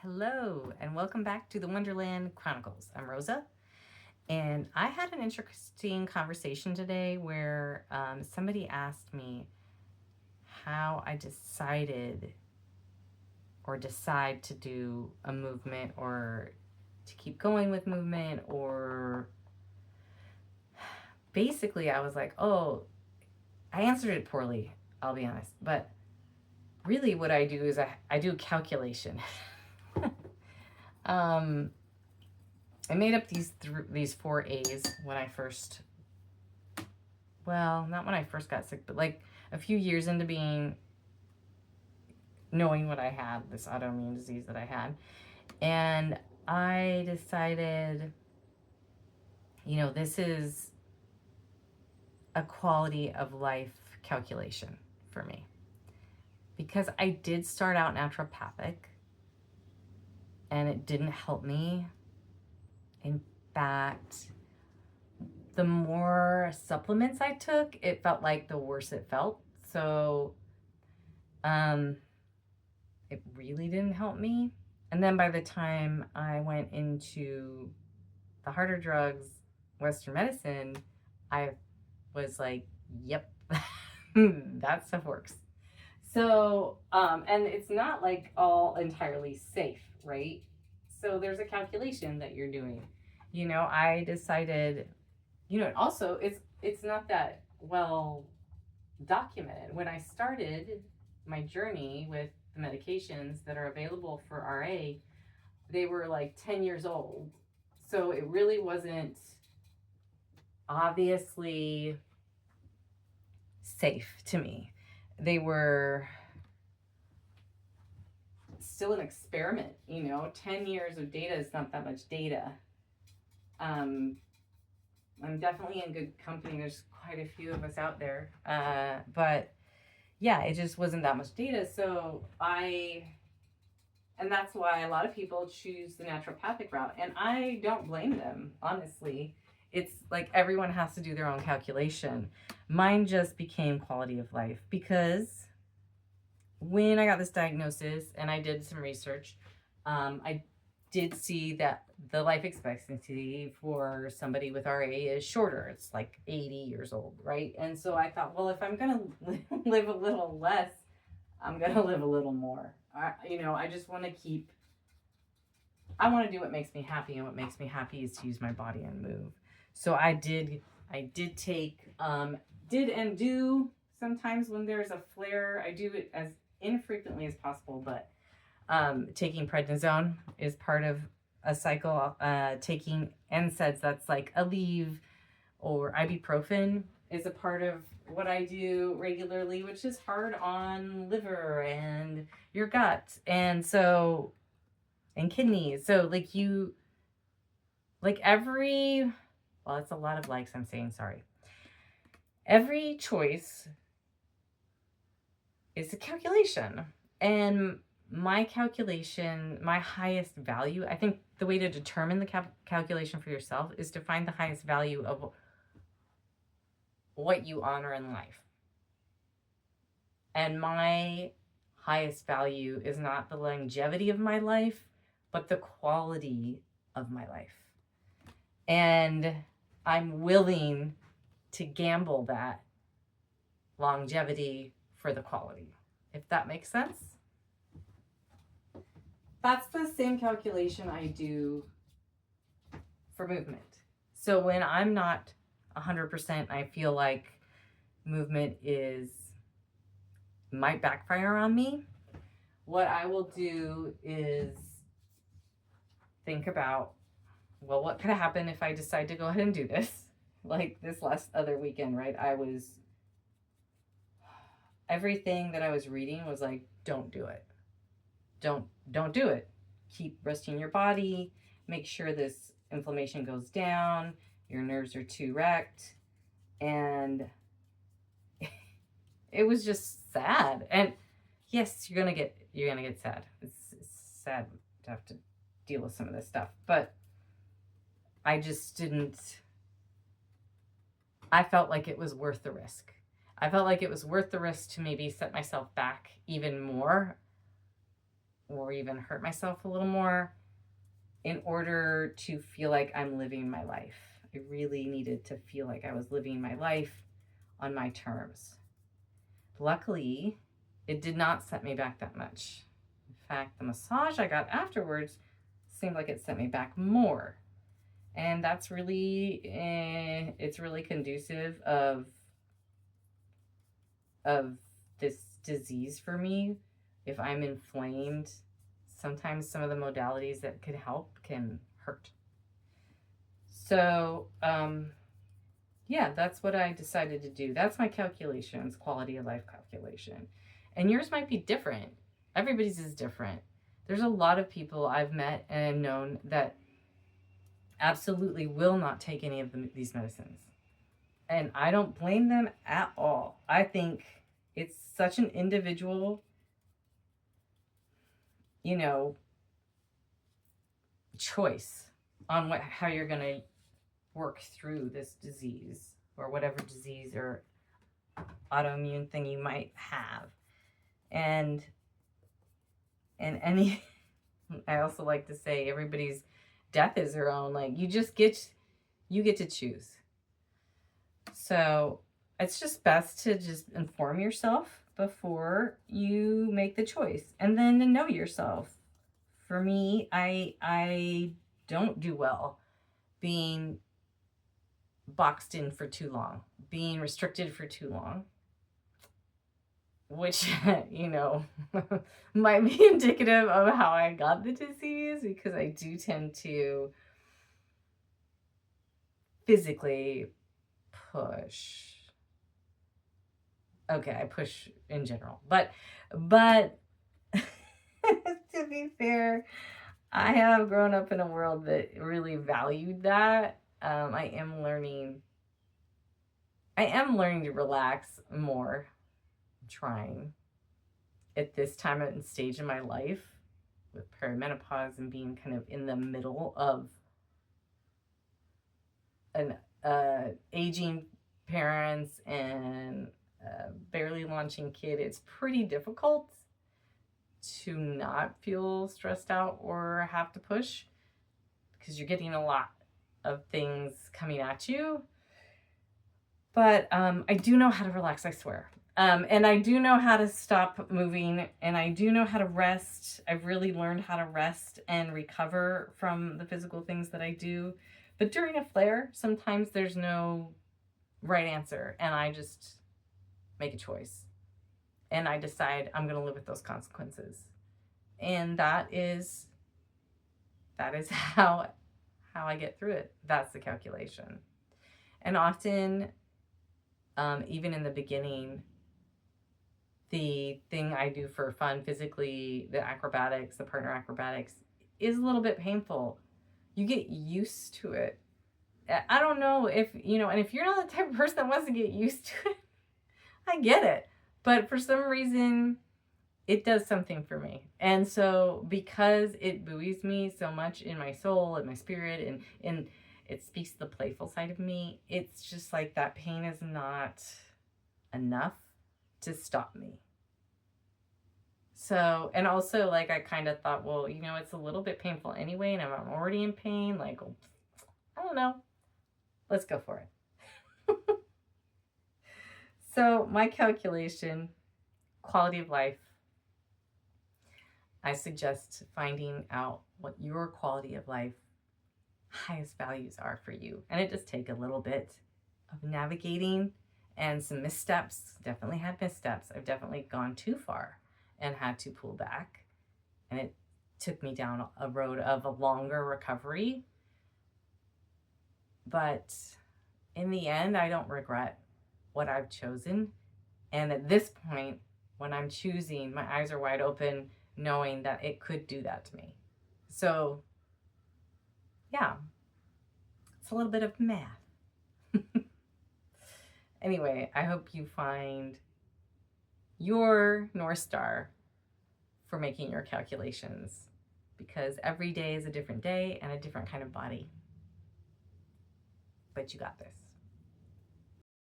Hello, and welcome back to the Wonderland Chronicles. I'm Rosa, and I had an interesting conversation today where somebody asked me how I decided or decide to do a movement or to keep going with movement, or basically, I was like, oh, I answered it poorly, I'll be honest, but really what I do is I do calculation. um, I made up these four A's when I first, well, not when I first got sick, but like a few years into knowing what I had, this autoimmune disease that I had. And I decided, this is a quality of life calculation for me. Because I did start out naturopathic and it didn't help me. In fact, the more supplements I took, it felt like the worse it felt. So, it really didn't help me. And then by the time I went into the harder drugs, Western medicine, I was like, yep, that stuff works. So, and it's not like all entirely safe, right? So there's a calculation that you're doing. I decided, also it's not that well documented. When I started my journey with the medications that are available for RA, they were like 10 years old. So it really wasn't obviously safe to me. They were still an experiment, 10 years of data is not that much data. I'm definitely in good company. There's quite a few of us out there. But yeah, it just wasn't that much data. And that's why a lot of people choose the naturopathic route. And I don't blame them, honestly. It's like everyone has to do their own calculation. Mine just became quality of life because when I got this diagnosis and I did some research, I did see that the life expectancy for somebody with RA is shorter. It's like 80 years old, right? And so I thought, well, if I'm going to live a little less, I'm going to live a little more. I just want to I want to do what makes me happy, and what makes me happy is to use my body and move. So I did take, did and do sometimes when there's a flare, I do it as infrequently as possible, but taking prednisone is part of a cycle. Taking NSAIDs, that's like Aleve or ibuprofen, is a part of what I do regularly, which is hard on liver and your gut and kidneys. So well, it's a lot of likes, I'm saying, sorry. Every choice is a calculation. And my calculation, my highest value, I think the way to determine the calculation for yourself is to find the highest value of what you honor in life. And my highest value is not the longevity of my life, but the quality of my life. And I'm willing to gamble that longevity for the quality, if that makes sense. That's the same calculation I do for movement. So when I'm not 100%, I feel like movement might backfire on me. What I will do is think about, well, what could happen if I decide to go ahead and do this? Like this last other weekend, right? Everything that I was reading was like, don't do it. Don't do it. Keep resting your body. Make sure this inflammation goes down. Your nerves are too wrecked. And it was just sad. And yes, you're gonna get sad. It's sad to have to deal with some of this stuff. But I just didn't. I felt like it was worth the risk. I felt like it was worth the risk to maybe set myself back even more or even hurt myself a little more in order to feel like I'm living my life. I really needed to feel like I was living my life on my terms. Luckily, it did not set me back that much. In fact, the massage I got afterwards seemed like it set me back more. And that's really, it's really conducive of this disease for me. If I'm inflamed, sometimes some of the modalities that could help can hurt. So, yeah, that's what I decided to do. That's my calculations, quality of life calculation. And yours might be different. Everybody's is different. There's a lot of people I've met and known that absolutely will not take any of these medicines. And I don't blame them at all. I think it's such an individual, choice on how you're going to work through this disease or whatever disease or autoimmune thing you might have. And any I also like to say everybody's death is their own. Like you get to choose. So it's just best to just inform yourself before you make the choice, and then to know yourself. For me, I don't do well being boxed in for too long, being restricted for too long, which, might be indicative of how I got the disease, because I do tend to physically push. Okay, I push in general, but to be fair, I have grown up in a world that really valued that. I am learning to relax more. I'm trying at this time and stage in my life with perimenopause and being kind of in the middle of an aging parents and barely launching kid. It's pretty difficult to not feel stressed out or have to push, because you're getting a lot of things coming at you. But I do know how to relax, I swear. And I do know how to stop moving, and I do know how to rest. I've really learned how to rest and recover from the physical things that I do. But during a flare, sometimes there's no right answer, and I just make a choice. And I decide I'm going to live with those consequences. And that is how I get through it. That's the calculation. And often, even in the beginning, the thing I do for fun physically, the acrobatics, the partner acrobatics, is a little bit painful. You get used to it. I don't know if, and if you're not the type of person that wants to get used to it, I get it. But for some reason, it does something for me. And so because it buoys me so much in my soul and my spirit, and it speaks to the playful side of me, it's just like that pain is not enough to stop me. So, and also, like, I kind of thought, well, it's a little bit painful anyway, and I'm already in pain. Like, I don't know. Let's go for it. So, my calculation, quality of life, I suggest finding out what your quality of life highest values are for you. And it does take a little bit of navigating and some missteps. Definitely had missteps. I've definitely gone too far and had to pull back. And it took me down a road of a longer recovery. But in the end, I don't regret what I've chosen. And at this point, when I'm choosing, my eyes are wide open, knowing that it could do that to me. So, yeah, it's a little bit of math. Anyway, I hope you find your North Star for making your calculations, because every day is a different day and a different kind of body. But you got this.